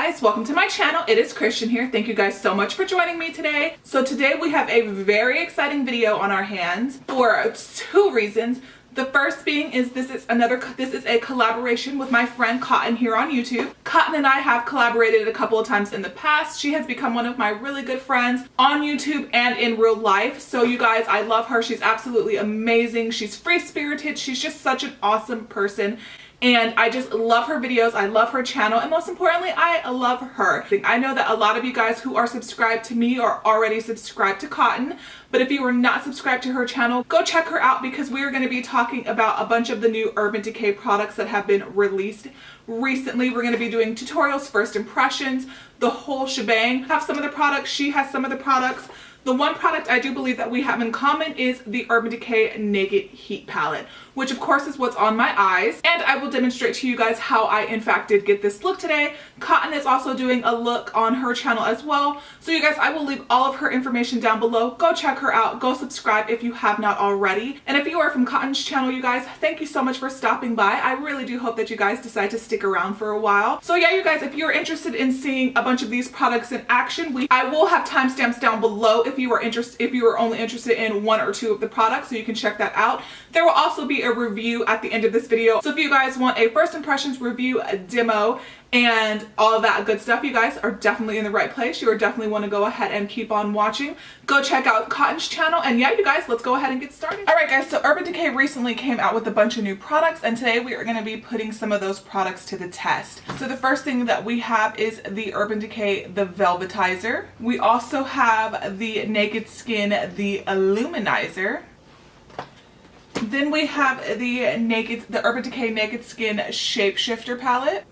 guys, welcome to my channel. It is Christian here. Thank you guys so much for joining me today. So today we have a very exciting video on our hands for two reasons. The first being is this is a collaboration with my friend Cotton here on YouTube. Cotton and I have collaborated a couple of times in the past. She has become one of my really good friends on YouTube and in real life. So you guys, I love her. She's absolutely amazing. She's free-spirited. She's just such an awesome person. And I just love her videos, I love her channel, and most importantly, I love her. I know that a lot of you guys who are subscribed to me are already subscribed to Cotton, but if you are not subscribed to her channel, go check her out because we are going to be talking about a bunch of the new Urban Decay products that have been released recently. We're going to be doing tutorials, first impressions, the whole shebang. I have some of the products, she has some of the products. The one product I do believe that we have in common is the Urban Decay Naked Heat Palette, which of course is what's on my eyes. And I will demonstrate to you guys how I in fact did get this look today. Cotton is also doing a look on her channel as well. So you guys, I will leave all of her information down below. Go check her out. Go subscribe if you have not already. And if you are from Cotton's channel, you guys, thank you so much for stopping by. I really do hope that you guys decide to stick around for a while. So yeah, you guys, if you're interested in seeing a bunch of these products in action, I will have timestamps down below if you are only interested in one or two of the products, so you can check that out. There will also be a review at the end of this video. So if you guys want a first impressions review, a demo, and all of that good stuff, you guys are definitely in the right place. You are definitely want to go ahead and keep on watching. Go check out Cotton's channel, and yeah, you guys, let's go ahead and get started. Alright guys, so Urban Decay recently came out with a bunch of new products, and today we are going to be putting some of those products to the test. So the first thing that we have is the Urban Decay, the Velvetizer. We also have the Naked Skin, the Illuminizer. Then we have the Urban Decay Naked Skin Shapeshifter palette.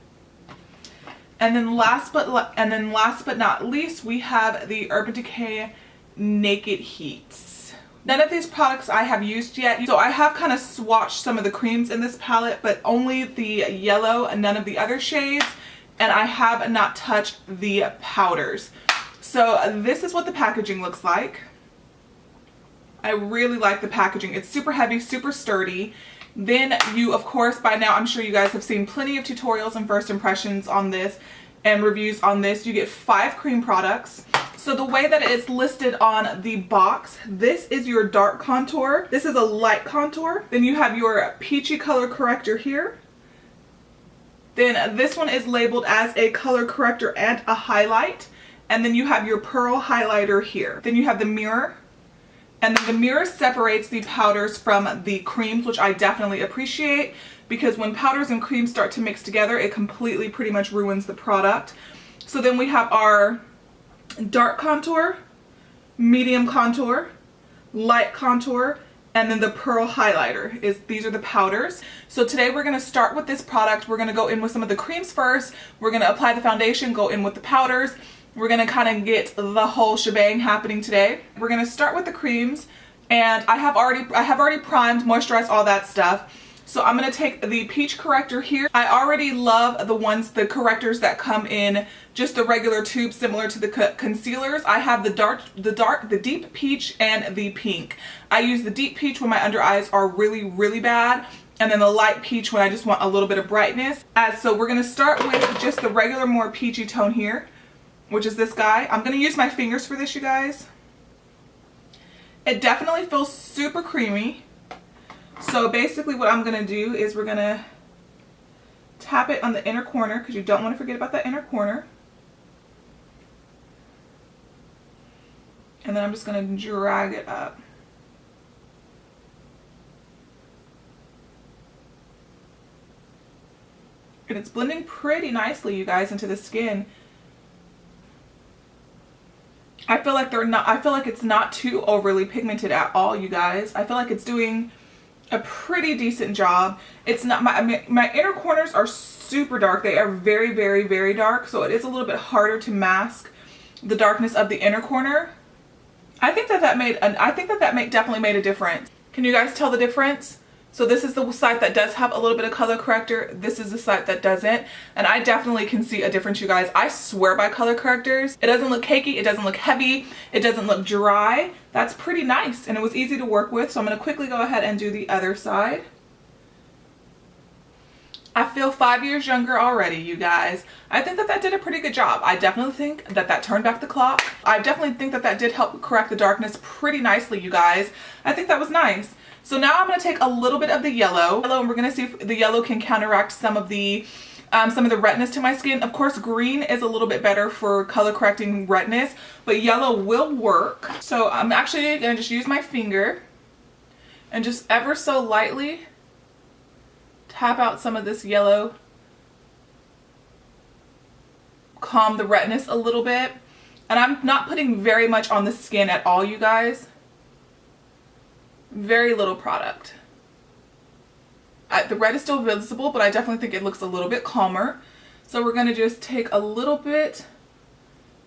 And then last but not least, we have the Urban Decay Naked Heats. None of these products I have used yet, so I have kind of swatched some of the creams in this palette, but only the yellow and none of the other shades, and I have not touched the powders. So this is what the packaging looks like. I really like the packaging. It's super heavy, super sturdy. Then you, of course, by now I'm sure you guys have seen plenty of tutorials and first impressions on this and reviews on this. You get 5 cream products. So the way that it's listed on the box, this is your dark contour. This is a light contour. Then you have your peachy color corrector here. Then this one is labeled as a color corrector and a highlight. And then you have your pearl highlighter here. Then you have the mirror. And then the mirror separates the powders from the creams, which I definitely appreciate because when powders and creams start to mix together, it completely pretty much ruins the product. So then we have our dark contour, medium contour, light contour, and then the pearl highlighter. These are the powders. So today we're going to start with this product. We're going to go in with some of the creams first. We're going to apply the foundation, go in with the powders. We're going to kind of get the whole shebang happening today. We're going to start with the creams, and I have already primed, moisturized, all that stuff. So I'm going to take the peach corrector here. I already love the correctors that come in just the regular tube similar to the concealers. I have the deep peach and the pink. I use the deep peach when my under eyes are really, really bad, and then the light peach when I just want a little bit of brightness. So we're going to start with just the regular, more peachy tone here, which is this guy. I'm going to use my fingers for this, you guys. It definitely feels super creamy. So basically what I'm going to do is we're going to tap it on the inner corner because you don't want to forget about that inner corner. And then I'm just going to drag it up. And it's blending pretty nicely, you guys, into the skin. I feel like it's not too overly pigmented at all, you guys. I feel like it's doing a pretty decent job. It's not, my inner corners are super dark. They are very, very, very dark. So it is a little bit harder to mask the darkness of the inner corner. I think that definitely made a difference. Can you guys tell the difference? So this is the side that does have a little bit of color corrector. This is the side that doesn't. And I definitely can see a difference, you guys. I swear by color correctors. It doesn't look cakey. It doesn't look heavy. It doesn't look dry. That's pretty nice. And it was easy to work with. So I'm going to quickly go ahead and do the other side. I feel 5 years younger already, you guys. I think that that did a pretty good job. I definitely think that that turned back the clock. I definitely think that that did help correct the darkness pretty nicely, you guys. I think that was nice. So now I'm going to take a little bit of the yellow, and we're going to see if the yellow can counteract some of the redness to my skin. Of course, green is a little bit better for color correcting redness, but yellow will work. So I'm actually going to just use my finger and just ever so lightly tap out some of this yellow, calm the redness a little bit. And I'm not putting very much on the skin at all, you guys. Very little product. The red is still visible, but I definitely think it looks a little bit calmer. So we're going to just take a little bit,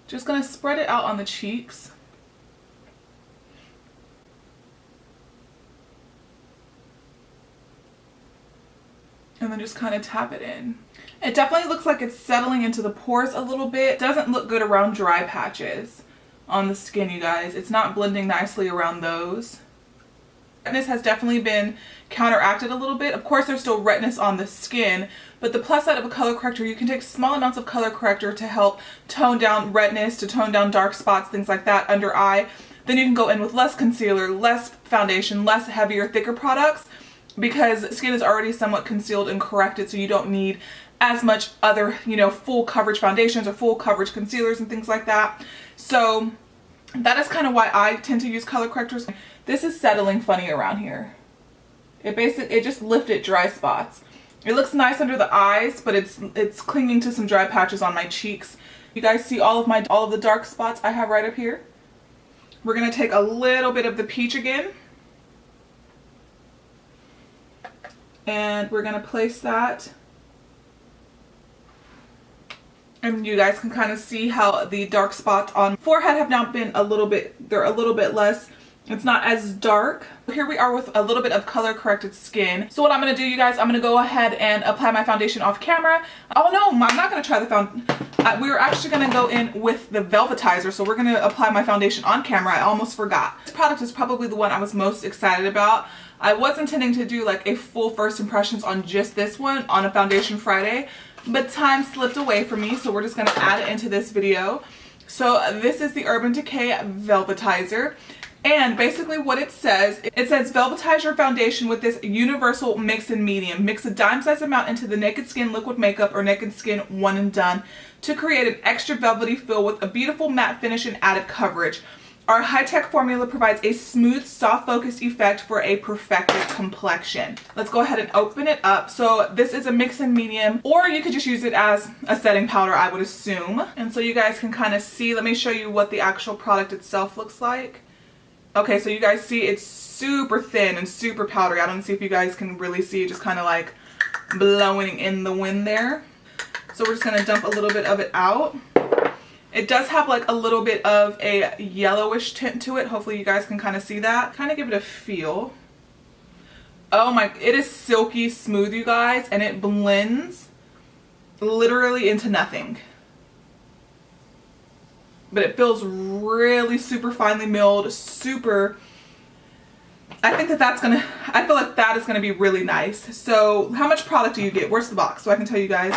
just going to spread it out on the cheeks. And then just kind of tap it in. It definitely looks like it's settling into the pores a little bit. It doesn't look good around dry patches on the skin, you guys. It's not blending nicely around those. Redness has definitely been counteracted a little bit. Of course, there's still redness on the skin, but the plus side of a color corrector, you can take small amounts of color corrector to help tone down redness, to tone down dark spots, things like that under eye. Then you can go in with less concealer, less foundation, less heavier, thicker products, because skin is already somewhat concealed and corrected, so you don't need as much other, you know, full coverage foundations or full coverage concealers and things like that. So that is kind of why I tend to use color correctors. This is settling funny around here. It just lifted dry spots. It looks nice under the eyes, but it's clinging to some dry patches on my cheeks. You guys see all of the dark spots I have right up here? We're gonna take a little bit of the peach again. And we're gonna place that. And you guys can kind of see how the dark spots on forehead have now been they're a little bit less, it's not as dark. Here we are with a little bit of color corrected skin. So what I'm going to do, you guys, I'm going to go ahead and apply my foundation off camera. Oh no, I'm not going to try the we were actually going to go in with the Velvetizer, so we're going to apply my foundation on camera. I almost forgot. This product is probably the one I was most excited about. I was intending to do like a full first impressions on just this one on a Foundation Friday, but time slipped away from me, so we're just going to add it into this video. So this is the Urban Decay Velvetizer. And basically what it says velvetize your foundation with this universal mix and medium. Mix a dime-sized amount into the Naked Skin liquid makeup or Naked Skin one and done to create an extra velvety feel with a beautiful matte finish and added coverage. Our high-tech formula provides a smooth, soft focused effect for a perfected complexion. Let's go ahead and open it up. So this is a mix and medium, or you could just use it as a setting powder, I would assume. And so you guys can kind of see, let me show you what the actual product itself looks like. Okay, so you guys see it's super thin and super powdery. I don't see if you guys can really see it, just kind of like blowing in the wind there. So we're just going to dump a little bit of it out. It does have like a little bit of a yellowish tint to it. Hopefully you guys can kind of see that. Kind of give it a feel. Oh my, it is silky smooth, you guys, and it blends literally into nothing. But it feels really super finely milled, super, I think I feel like that is gonna be really nice. So how much product do you get? Where's the box? So I can tell you guys.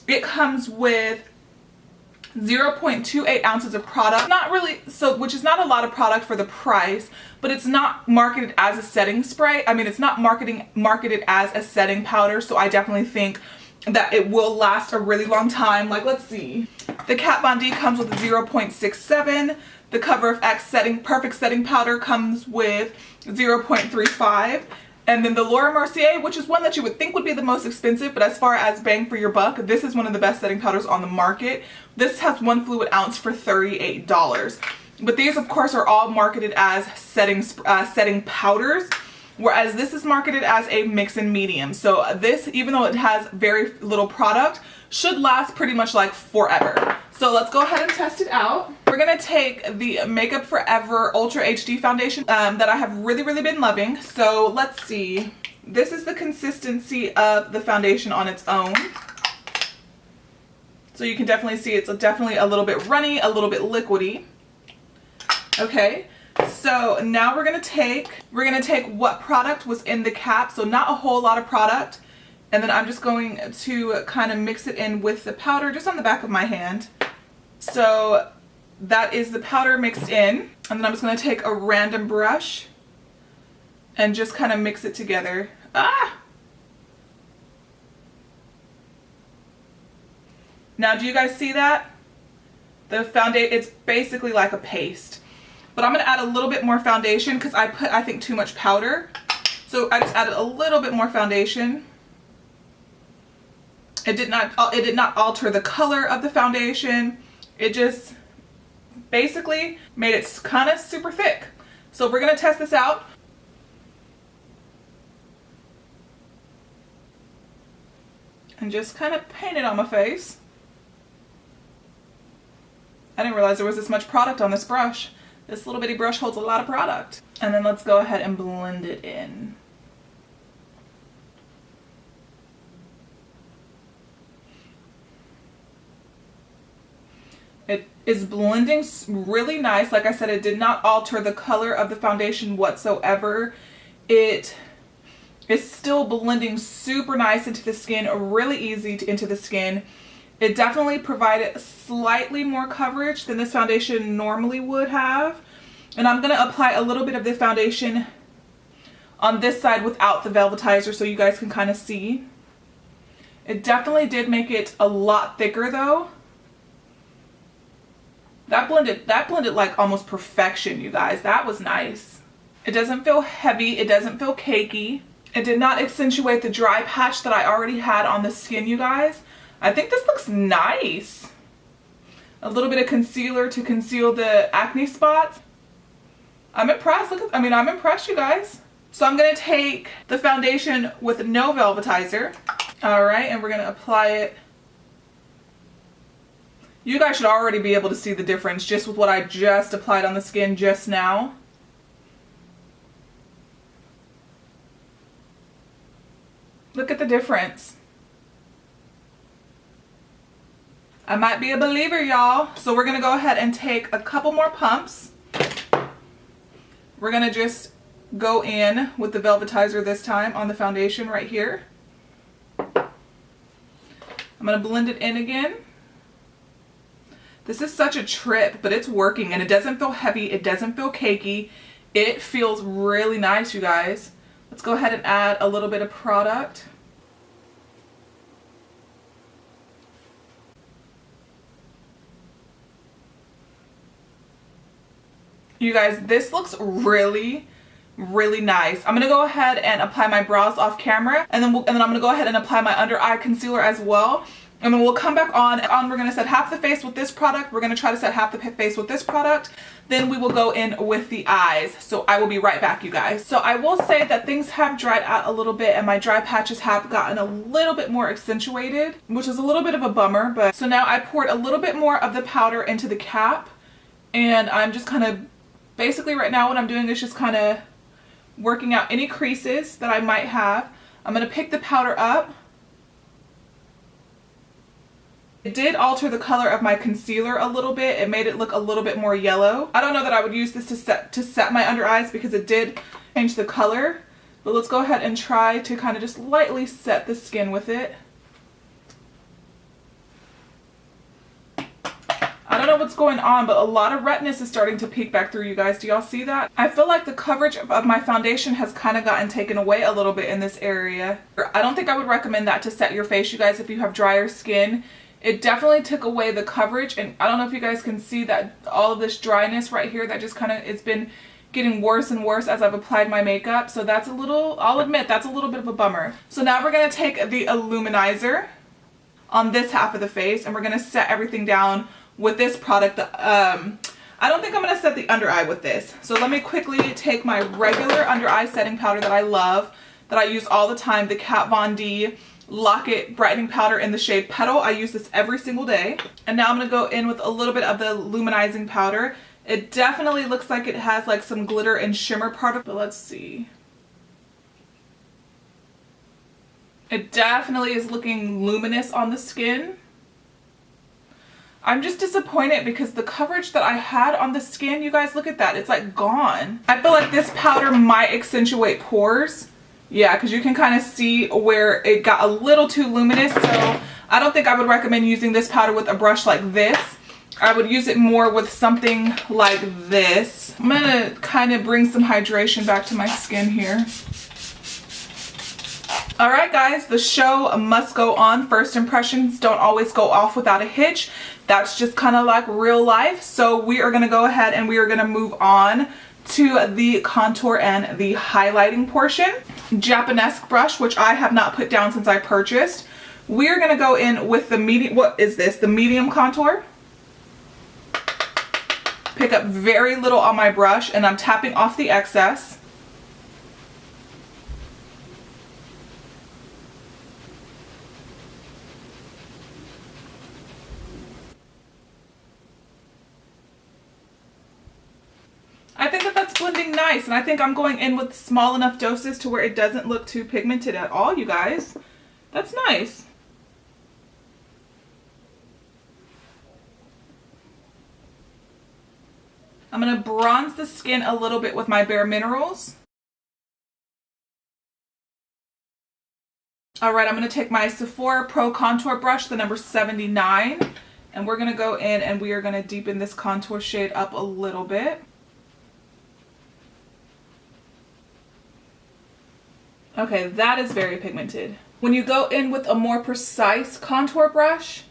It comes with 0.28 ounces of product. Not really, which is not a lot of product for the price, but it's not marketed as a setting spray. I mean, it's not marketed as a setting powder, so I definitely think that it will last a really long time. Like, let's see. The Kat Von D comes with 0.67. The Cover FX Perfect Setting Powder comes with 0.35. And then the Laura Mercier, which is one that you would think would be the most expensive, but as far as bang for your buck, this is one of the best setting powders on the market. This has 1 fluid ounce for $38. But these, of course, are all marketed as setting powders, whereas this is marketed as a mix and medium. So this, even though it has very little product, should last pretty much like forever. So let's go ahead and test it out. We're gonna take the Makeup Forever Ultra HD foundation that I have really been loving. So let's see. This is the consistency of the foundation on its own. So you can definitely see it's definitely a little bit runny, a little bit liquidy. Okay. So now we're gonna take what product was in the cap. So not a whole lot of product And then I'm just going to kind of mix it in with the powder just on the back of my hand. So that is the powder mixed in. And then I'm just going to take a random brush and just kind of mix it together. Ah! Now, do you guys see that? The foundation, it's basically like a paste. But I'm going to add a little bit more foundation because I put, I think, too much powder. So I just added a little bit more foundation. It did not alter the color of the foundation. It just basically made it kind of super thick. So we're going to test this out. And just kind of paint it on my face. I didn't realize there was this much product on this brush. This little bitty brush holds a lot of product. And then let's go ahead and blend it in. It is blending really nice. Like I said, it did not alter the color of the foundation whatsoever. It is still blending super nice into the skin, really easy into the skin. It definitely provided slightly more coverage than this foundation normally would have. And I'm going to apply a little bit of the foundation on this side without the Velvetizer so you guys can kind of see. It definitely did make it a lot thicker though. That blended like almost perfection, you guys. That was nice. It doesn't feel heavy. It doesn't feel cakey. It did not accentuate the dry patch that I already had on the skin, you guys. I think this looks nice. A little bit of concealer to conceal the acne spots. I'm impressed. Look, I'm impressed, you guys. So I'm going to take the foundation with no Velvetizer. All right, and we're going to apply it. You guys should already be able to see the difference just with what I just applied on the skin just now. Look at the difference. I might be a believer, y'all. So we're going to go ahead and take a couple more pumps. We're going to just go in with the Velvetizer this time on the foundation right here. I'm going to blend it in again. This is such a trip, but it's working and it doesn't feel heavy. It doesn't feel cakey. It feels really nice, you guys. Let's go ahead and add a little bit of product. You guys, this looks really, really nice. I'm gonna go ahead and apply my brows off camera, and then I'm gonna go ahead and apply my under eye concealer as well. And then we'll come back on. We're gonna set half the face with this product. We're gonna try to set half the face with this product. Then we will go in with the eyes. So I will be right back, you guys. So I will say that things have dried out a little bit and my dry patches have gotten a little bit more accentuated, which is a little bit of a bummer. But so now I poured a little bit more of the powder into the cap, and I'm just kind of, basically right now what I'm doing is just kind of working out any creases that I might have. I'm gonna pick the powder up. It did alter the color of my concealer a little bit. It made it look a little bit more yellow. I don't know that I would use this to set my under eyes because it did change the color. But let's go ahead and try to kind of just lightly set the skin with it. I don't know what's going on, but a lot of redness is starting to peek back through, you guys. Do y'all see that? I feel like the coverage of my foundation has kind of gotten taken away a little bit in this area. I don't think I would recommend that to set your face, you guys, if you have drier skin. It definitely took away the coverage, and I don't know if you guys can see that all of this dryness right here that just kind of, it's been getting worse and worse as I've applied my makeup. So that's a little, I'll admit, that's a little bit of a bummer. So now we're going to take the Illuminizer on this half of the face, and we're going to set everything down with this product. I don't think I'm going to set the under eye with this. So let me quickly take my regular under eye setting powder that I love, that I use all the time, the Kat Von D Lock-It Brightening Powder in the shade Petal. I use this every single day. And now I'm going to go in with a little bit of the luminizing powder. It definitely looks like it has like some glitter and shimmer part of it, but let's see. It definitely is looking luminous on the skin. I'm just disappointed because the coverage that I had on the skin, you guys, look at that. It's like gone. I feel like this powder might accentuate pores Yeah, because you can kind of see where it got a little too luminous. So I don't think I would recommend using this powder with a brush like this. I would use it more with something like this. I'm going to kind of bring some hydration back to my skin here. Alright guys, the show must go on. First impressions don't always go off without a hitch. That's just kind of like real life. So we are going to go ahead and we are going to move on to the contour and the highlighting portion. Japanese brush, which I have not put down since I purchased. We're going to go in with the medium, what is this? The medium contour. Pick up very little on my brush and I'm tapping off the excess. I think that that's blending nice, and I think I'm going in with small enough doses to where it doesn't look too pigmented at all, you guys. That's nice. I'm going to bronze the skin a little bit with my Bare Minerals. Alright, I'm going to take my Sephora Pro Contour Brush, the number 79, and we're going to go in and we are going to deepen this contour shade up a little bit. Okay, that is very pigmented. When you go in with a more precise contour brush,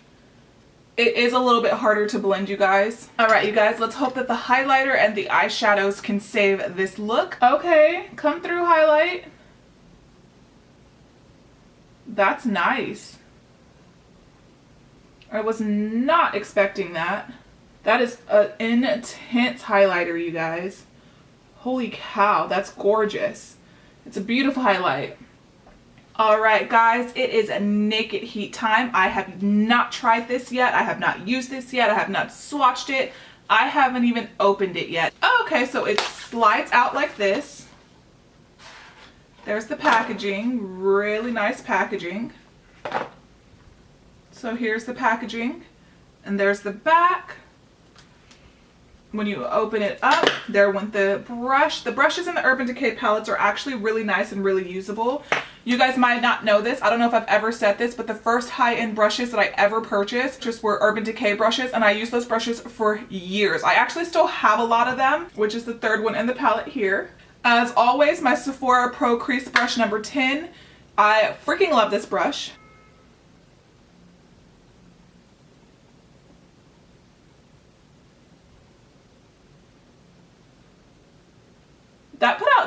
it is a little bit harder to blend, you guys. Alright, you guys, let's hope that the highlighter and the eyeshadows can save this look. Okay, come through, highlight. That's nice. I was not expecting that. That is an intense highlighter, you guys. Holy cow, that's gorgeous. It's a beautiful highlight. Alright guys, it is a naked heat time. I have not tried this yet. I have not used this yet. I have not swatched it. I haven't even opened it yet. Okay, so it slides out like this. There's the packaging. Really nice packaging. So here's the packaging. And there's the back. When you open it up, there went the brush. The brushes in the Urban Decay palettes are actually really nice and really usable. You guys might not know this. I don't know if I've ever said this, but the first high-end brushes that I ever purchased just were Urban Decay brushes, and I used those brushes for years. I actually still have a lot of them, which is the third one in the palette here. As always, my Sephora Pro Crease Brush number 10. I freaking love this brush.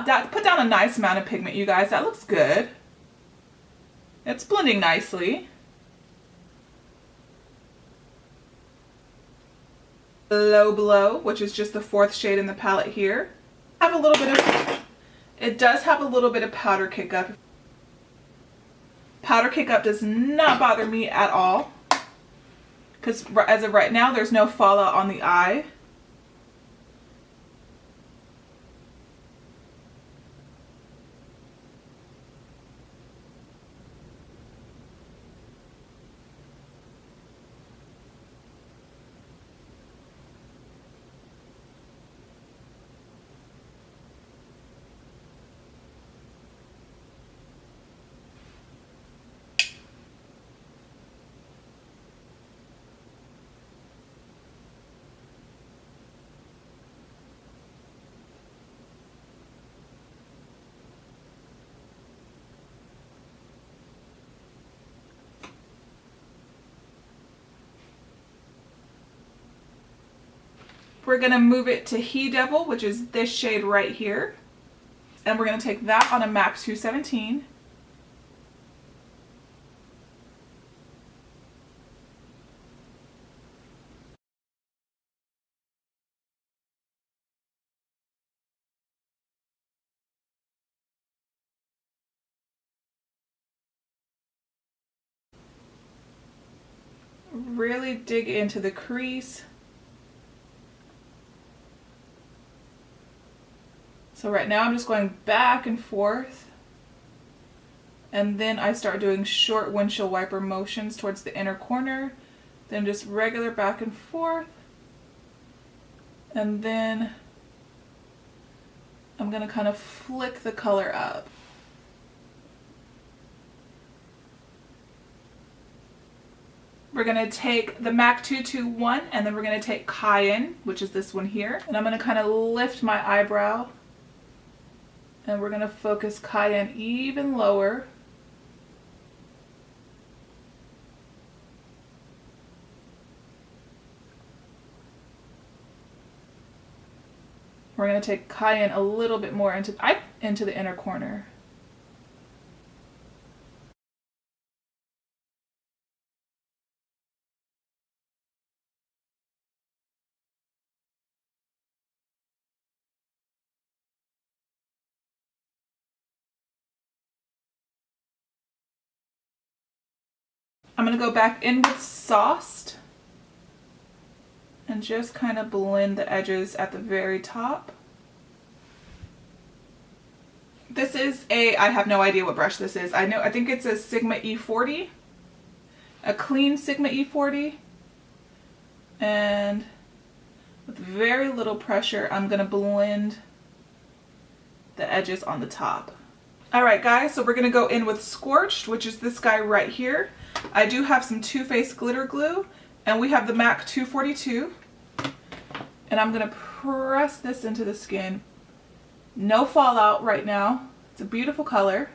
That put down a nice amount of pigment, you guys. That looks good. It's blending nicely. Low Blow, which is just the fourth shade in the palette here. Have a little bit of, it does have a little bit of powder kick up. Powder kick up does not bother me at all, because as of right now, there's no fallout on the eye. We're going to move it to He Devil, which is this shade right here. And we're going to take that on a MAC 217. Really dig into the crease. So right now I'm just going back and forth, and then I start doing short windshield wiper motions towards the inner corner, then just regular back and forth, and then I'm going to kind of flick the color up. We're going to take the MAC 221 and then we're going to take Cayenne, which is this one here. And I'm going to kind of lift my eyebrow. And we're going to focus Cayenne even lower. We're going to take Cayenne a little bit more into the inner corner. I'm going to go back in with Sauced and just kind of blend the edges at the very top. This is I have no idea what brush this is. I think it's a Sigma E40, a clean Sigma E40. And with very little pressure, I'm going to blend the edges on the top. All right, guys, so we're going to go in with Scorched, which is this guy right here. I do have some Too Faced glitter glue, and we have the MAC 242. And I'm going to press this into the skin. No fallout right now. It's a beautiful color.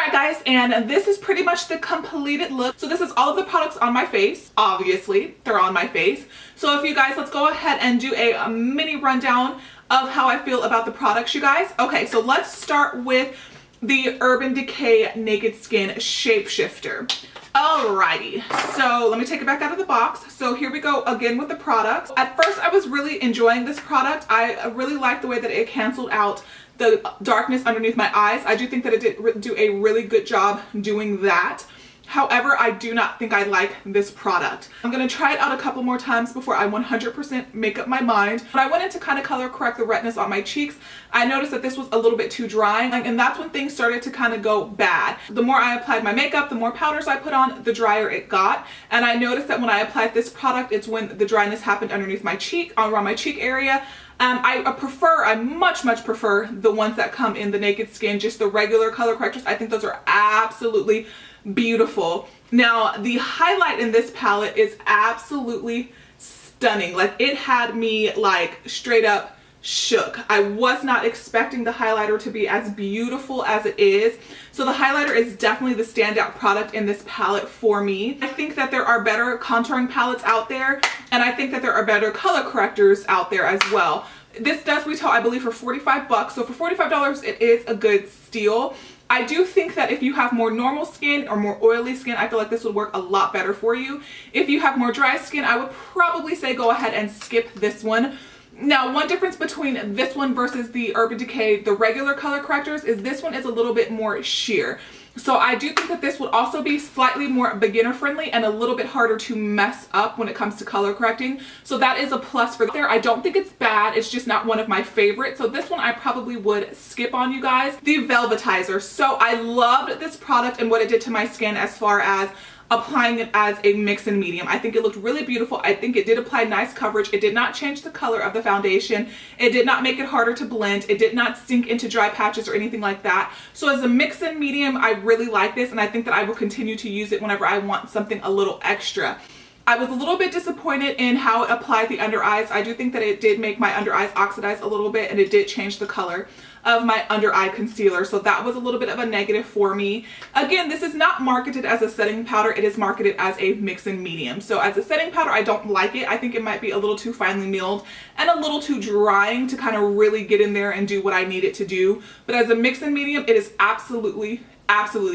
Guys, and this is pretty much the completed look. So this is all of the products on my face. Obviously they're on my face. So if you guys, let's go ahead and do a mini rundown of how I feel about the products, you guys. Okay, so let's start with the Urban Decay Naked Skin Shapeshifter. Alrighty, so let me take it back out of the box. So here we go again with the products. At first I was really enjoying this product. I really liked the way that it canceled out the darkness underneath my eyes. I do think that it did do a really good job doing that. However, I do not think I like this product. I'm going to try it out a couple more times before I 100% make up my mind. When I went in to kind of color correct the redness on my cheeks, I noticed that this was a little bit too dry, and that's when things started to kind of go bad. The more I applied my makeup, the more powders I put on, the drier it got. And I noticed that when I applied this product, it's when the dryness happened underneath my cheek, around my cheek area. I much prefer the ones that come in the Naked Skin, just the regular color correctors. I think those are absolutely beautiful. Now, the highlight in this palette is absolutely stunning. Like, it had me like straight up shook. I was not expecting the highlighter to be as beautiful as it is. So the highlighter is definitely the standout product in this palette for me. I think that there are better contouring palettes out there, and I think that there are better color correctors out there as well. This does retail, I believe, for 45 bucks. So for $45, it is a good steal. I do think that if you have more normal skin or more oily skin, I feel like this would work a lot better for you. If you have more dry skin, I would probably say go ahead and skip this one. Now, one difference between this one versus the Urban Decay, the regular color correctors, is this one is a little bit more sheer. So I do think that this would also be slightly more beginner friendly and a little bit harder to mess up when it comes to color correcting. So that is a plus for there. I don't think it's bad. It's just not one of my favorites. So this one I probably would skip on, you guys. The Velvetizer. So I loved this product and what it did to my skin as far as applying it as a mix and medium. I think it looked really beautiful. I think it did apply nice coverage. It did not change the color of the foundation. It did not make it harder to blend. It did not sink into dry patches or anything like that. So as a mix and medium, I really like this, and I think that I will continue to use it whenever I want something a little extra. I was a little bit disappointed in how it applied the under eyes. I do think that it did make my under eyes oxidize a little bit, and it did change the color of my under eye concealer. So that was a little bit of a negative for me. Again, this is not marketed as a setting powder. It is marketed as a mix and medium. So as a setting powder, I don't like it. I think it might be a little too finely milled and a little too drying to kind of really get in there and do what I need it to do. But as a mix and medium, it is absolutely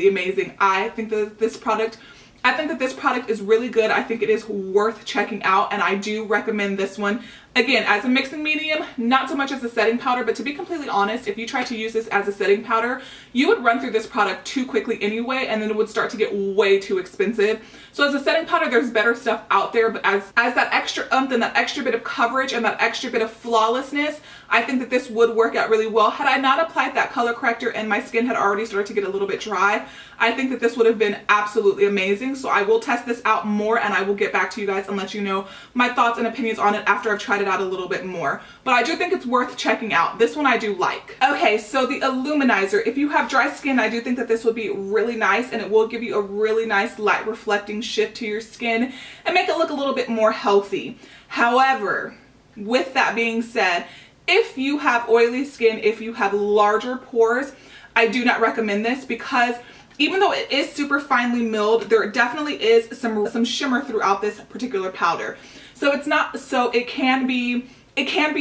amazing. I think that this product is really good. I think it is worth checking out, and I do recommend this one Again, as a mixing medium, not so much as a setting powder, but to be completely honest, if you try to use this as a setting powder, you would run through this product too quickly anyway, and then it would start to get way too expensive. So as a setting powder, there's better stuff out there, but as that extra oomph and that extra bit of coverage and that extra bit of flawlessness, I think that this would work out really well. Had I not applied that color corrector and my skin had already started to get a little bit dry, I think that this would have been absolutely amazing. So I will test this out more and I will get back to you guys and let you know my thoughts and opinions on it after I've tried it out a little bit more. But I do think it's worth checking out. This one I do like. Okay, so the Illuminizer. If you have dry skin, I do think that this would be really nice, and it will give you a really nice light reflecting shift to your skin and make it look a little bit more healthy. However, with that being said, if you have oily skin, if you have larger pores, I do not recommend this, because even though it is super finely milled, there definitely is some shimmer throughout this particular powder. So it's not, so it can be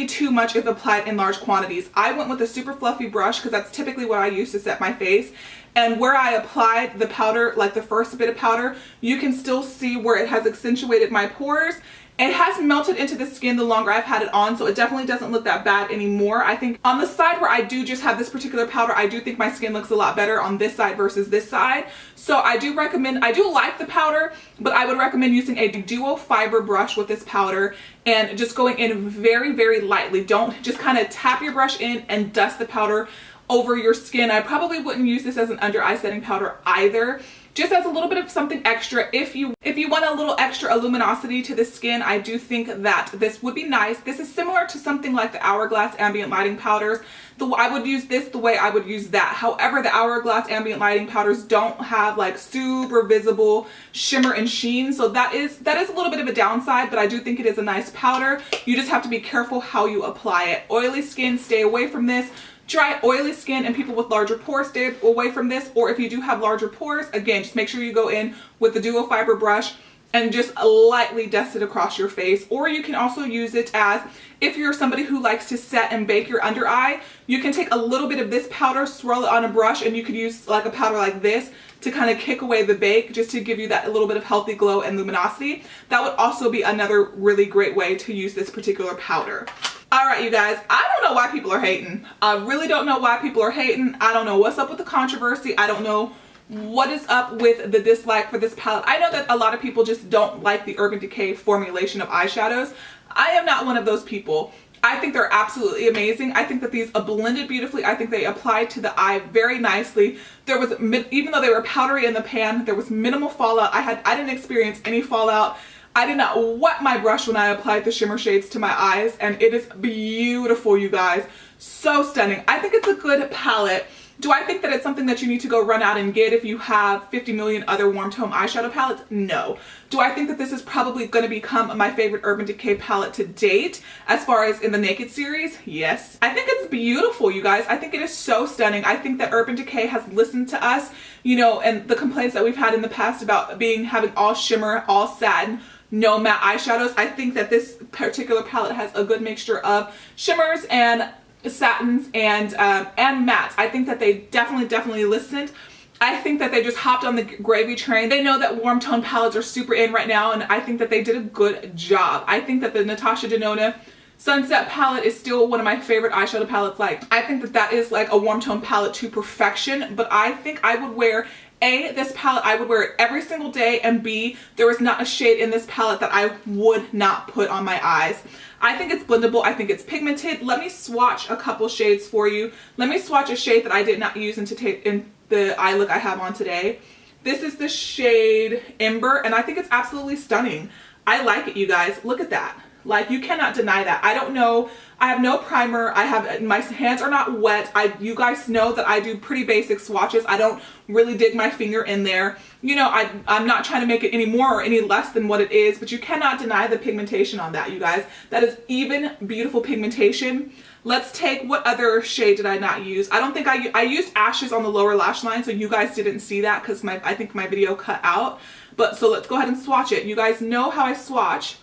too much if applied in large quantities. I went with a super fluffy brush because that's typically what I use to set my face. And where I applied the powder, like the first bit of powder, you can still see where it has accentuated my pores. It has melted into the skin the longer I've had it on, so it definitely doesn't look that bad anymore. I think on the side where I do just have this particular powder, I do think my skin looks a lot better on this side versus this side. So I do recommend, I do like the powder, but I would recommend using a duo fiber brush with this powder and just going in very, very lightly. Don't just kind of tap your brush in and dust the powder over your skin. I probably wouldn't use this as an under eye setting powder either. Just as a little bit of something extra. If you want a little extra luminosity to the skin, I do think that this would be nice. This is similar to something like the Hourglass ambient lighting powders. I would use this the way I would use that. However, the Hourglass ambient lighting powders don't have like super visible shimmer and sheen, so that is a little bit of a downside, but I do think it is a nice powder. You just have to be careful how you apply it. Oily skin, stay away from this. Dry, oily skin and people with larger pores, stay away from this. Or if you do have larger pores, again, just make sure you go in with the duo fiber brush and just lightly dust it across your face. Or you can also use it as, if you're somebody who likes to set and bake your under eye, you can take a little bit of this powder, swirl it on a brush, and you could use like a powder like this to kind of kick away the bake, just to give you that little bit of healthy glow and luminosity. That would also be another really great way to use this particular powder. All right, you guys, I don't know why people are hating. I really don't know why people are hating. I don't know what's up with the controversy. I don't know what is up with the dislike for this palette. I know that a lot of people just don't like the Urban Decay formulation of eyeshadows. I am not one of those people. I think they're absolutely amazing. I think that these are blended beautifully. I think they applied to the eye very nicely. There was, even though they were powdery in the pan, there was minimal fallout. I didn't experience any fallout. I did not wet my brush when I applied the shimmer shades to my eyes, and it is beautiful, you guys. So stunning. I think it's a good palette. Do I think that it's something that you need to go run out and get if you have 50 million other warm tone eyeshadow palettes? No. Do I think that this is probably going to become my favorite Urban Decay palette to date as far as in the Naked series? Yes. I think it's beautiful, you guys. I think it is so stunning. I think that Urban Decay has listened to us, you know, and the complaints that we've had in the past about having all shimmer, all satin, no matte eyeshadows. I think that this particular palette has a good mixture of shimmers and satins and mattes. I think that they definitely listened. I think that they just hopped on the gravy train. They know that warm tone palettes are super in right now, and I think that they did a good job. I think that the Natasha Denona Sunset palette is still one of my favorite eyeshadow palettes. Like, I think that that is like a warm tone palette to perfection, but I think I would wear this palette, I would wear it every single day, and B, there was not a shade in this palette that I would not put on my eyes. I think it's blendable. I think it's pigmented. Let me swatch a couple shades for you. Let me swatch a shade that I did not use in the eye look I have on today. This is the shade Ember, and I think it's absolutely stunning. I like it, you guys. Look at that. Like, you cannot deny that. I don't know. I have no primer. My hands are not wet. You guys know that I do pretty basic swatches. I don't really dig my finger in there. You know, I'm not trying to make it any more or any less than what it is, but you cannot deny the pigmentation on that, you guys. That is even beautiful pigmentation. Let's take, what other shade did I not use? I don't think I used Ashes on the lower lash line, so you guys didn't see that because I think my video cut out. But so let's go ahead and swatch it. You guys know how I swatch.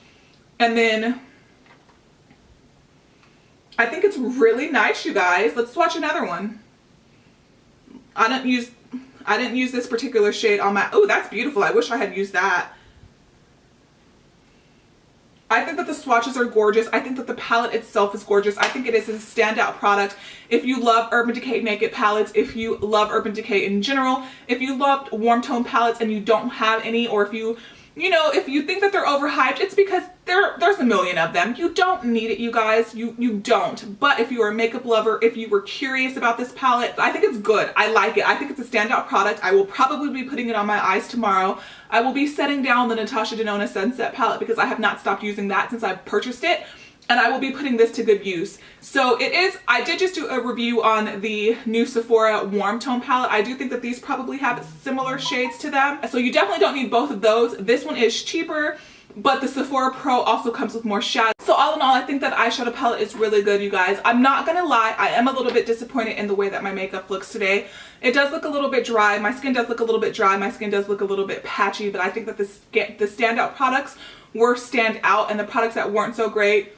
And then I think it's really nice, you guys. Let's swatch another one. I didn't use this particular shade on my, oh, that's beautiful. I wish I had used that. I think that the swatches are gorgeous. I think that the palette itself is gorgeous. I think it is a standout product. If you love Urban Decay Naked palettes, if you love Urban Decay in general, if you loved warm tone palettes and you don't have any, or if you know, if you think that they're overhyped, it's because there's a million of them. You don't need it, you guys. You don't. But if you are a makeup lover, if you were curious about this palette, I think it's good. I like it. I think it's a standout product. I will probably be putting it on my eyes tomorrow. I will be setting down the Natasha Denona Sunset palette because I have not stopped using that since I've purchased it. And I will be putting this to good use. So it is, I did just do a review on the new Sephora warm tone palette. I do think that these probably have similar shades to them. So you definitely don't need both of those. This one is cheaper, but the Sephora Pro also comes with more shadow. So all in all, I think that eyeshadow palette is really good, you guys. I'm not gonna lie, I am a little bit disappointed in the way that my makeup looks today. It does look a little bit dry. My skin does look a little bit dry. My skin does look a little bit patchy, but I think that the standout products were stand out, and the products that weren't so great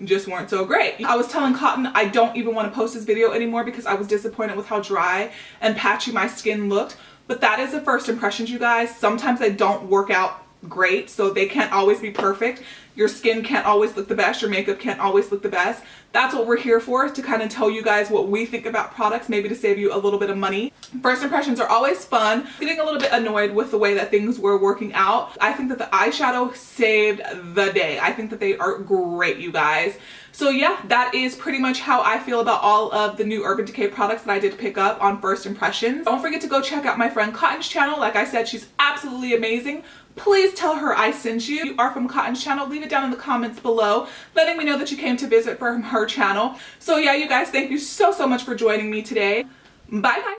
just weren't so great. I was telling Cotton I don't even want to post this video anymore because I was disappointed with how dry and patchy my skin looked. But that is the first impressions, you guys. Sometimes they don't work out great, so they can't always be perfect. Your skin can't always look the best. Your makeup can't always look the best. That's what we're here for, to kind of tell you guys what we think about products, maybe to save you a little bit of money. First impressions are always fun. Getting a little bit annoyed with the way that things were working out. I think that the eyeshadow saved the day. I think that they are great, you guys. So yeah, that is pretty much how I feel about all of the new Urban Decay products that I did pick up on first impressions. Don't forget to go check out my friend Cotton's channel. Like I said, she's absolutely amazing. Please tell her I sent you. If you are from Cotton's channel, leave it down in the comments below, letting me know that you came to visit from her channel. So yeah, you guys, thank you so much for joining me today. Bye guys.